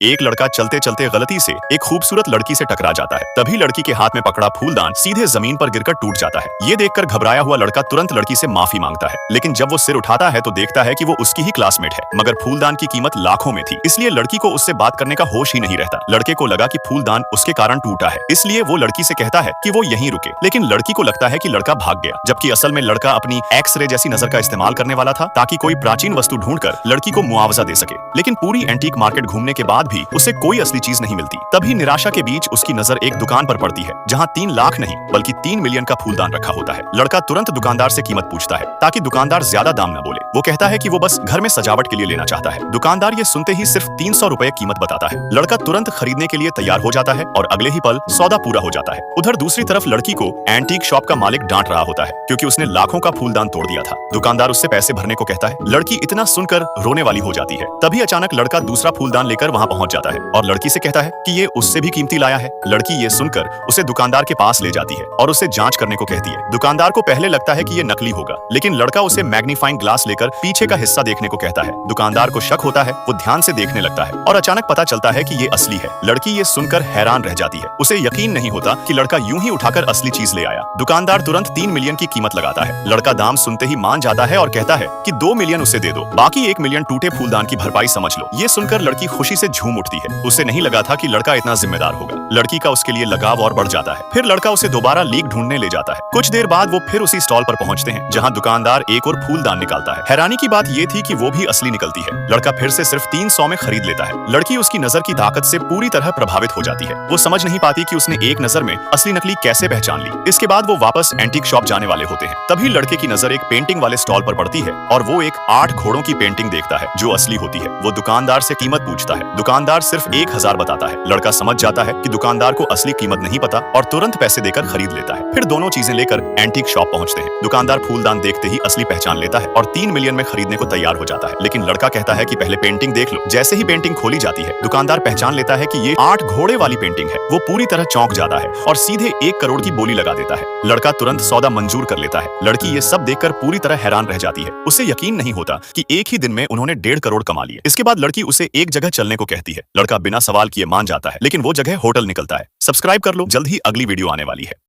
एक लड़का चलते चलते गलती से एक खूबसूरत लड़की से टकरा जाता है। तभी लड़की के हाथ में पकड़ा फूलदान सीधे जमीन पर गिरकर टूट जाता है। ये देखकर घबराया हुआ लड़का तुरंत लड़की से माफी मांगता है, लेकिन जब वो सिर उठाता है तो देखता है कि वो उसकी ही क्लासमेट है, मगर फूलदान की कीमत लाखों में थी। इसलिए लड़की को उससे बात करने का होश ही नहीं रहता। लड़के को लगा कि फूलदान उसके कारण टूटा है, इसलिए वो लड़की से कहता है कि वो यहीं रुके, लेकिन लड़की को लगता है कि लड़का भाग गया, जबकि असल में लड़का अपनी एक्स-रे जैसी नजर का इस्तेमाल करने वाला था ताकि कोई प्राचीन वस्तु ढूंढकर लड़की को मुआवजा दे सके। लेकिन पूरी एंटीक मार्केट घूमने के बाद भी उसे कोई असली चीज नहीं मिलती। तभी निराशा के बीच उसकी नजर एक दुकान पर पड़ती है जहां 3 लाख नहीं बल्कि 3 मिलियन का फूलदान रखा होता है। लड़का तुरंत दुकानदार से कीमत पूछता है ताकि दुकानदार ज्यादा दाम न बोले। वो कहता है कि वो बस घर में सजावट के लिए लेना चाहता है। दुकानदार ये सुनते ही सिर्फ 300 रुपए कीमत बताता है। लड़का तुरंत खरीदने के लिए तैयार हो जाता है और अगले ही पल सौदा पूरा हो जाता है। उधर दूसरी तरफ लड़की को एंटीक शॉप का मालिक डांट रहा होता है क्योंकि उसने लाखों का फूलदान तोड़ दिया था। दुकानदार उससे पैसे भरने को कहता है। लड़की इतना सुनकर रोने वाली हो जाती है। तभी अचानक लड़का दूसरा फूलदान लेकर वहां पहुंच जाता है और लड़की से कहता है कि ये उससे भी कीमती लाया है। लड़की ये सुनकर उसे दुकानदार के पास ले जाती है और उसे जांच करने को कहती है। दुकानदार को पहले लगता है कि ये नकली होगा, लेकिन लड़का उसे मैग्नीफाइंग ग्लास लेकर पीछे का हिस्सा देखने को कहता है। दुकानदार को शक होता है, वो ध्यान से देखने लगता है और अचानक पता चलता है कि ये असली है। लड़की ये सुनकर हैरान रह जाती है। उसे यकीन नहीं होता कि लड़का यूं ही उठाकर असली चीज ले आया। दुकानदार तुरंत 3 मिलियन की कीमत लगाता है। लड़का दाम सुनते ही मान जाता है और कहता है कि 2 मिलियन उसे दे दो, बाकी 1 मिलियन टूटे फूलदान की भरपाई समझ लो। ये सुनकर लड़की खुशी से झूम उठती है। उसे नहीं लगा था कि लड़का इतना जिम्मेदार होगा। लड़की का उसके लिए लगाव और बढ़ जाता है। फिर लड़का उसे दोबारा लीक ढूंढने ले जाता है। कुछ देर बाद वो फिर उसी स्टॉल पर पहुंचते हैं जहां दुकानदार एक और फूलदान निकालता है। हैरानी की बात ये थी कि वो भी असली निकलती है। लड़का फिर से सिर्फ 300 में खरीद लेता है। लड़की उसकी नजर की ताकत से पूरी तरह प्रभावित हो जाती है। वो समझ नहीं पाती कि उसने एक नजर में असली नकली कैसे पहचान ली। इसके बाद वो वापस एंटीक शॉप जाने वाले होते हैं। तभी लड़के की नजर एक पेंटिंग वाले स्टॉल पर पड़ती है और वो एक 8 घोड़ों की पेंटिंग देखता है जो असली होती है। वो दुकानदार से कीमत पूछता है। दुकानदार सिर्फ 1000 बताता है। लड़का समझ जाता है कि दुकानदार को असली कीमत नहीं पता और तुरंत पैसे देकर खरीद लेता है। फिर दोनों चीजें लेकर एंटीक शॉप पहुंचते हैं। दुकानदार फूलदान देखते ही असली पहचान लेता है और 3 मिलियन में खरीदने को तैयार हो जाता है, लेकिन लड़का कहता है कि पहले पेंटिंग देख लो। जैसे ही पेंटिंग खोली जाती है, दुकानदार पहचान लेता है कि ये 8 घोड़े वाली पेंटिंग है। वो पूरी तरह चौंक जाता है और सीधे 1 करोड़ की बोली लगा देता है। लड़का तुरंत सौदा मंजूर कर लेता है। लड़की ये सब देखकर पूरी तरह हैरान रह जाती है। उसे यकीन नहीं होता कि एक ही दिन में उन्होंने 1.5 करोड़ कमा लिए। इसके बाद लड़की उसे एक जगह चलने को कहती है। लड़का बिना सवाल किए मान जाता है, लेकिन वो जगह होटल निकलता है। सब्सक्राइब कर लो, जल्द ही अगली वीडियो आने वाली है।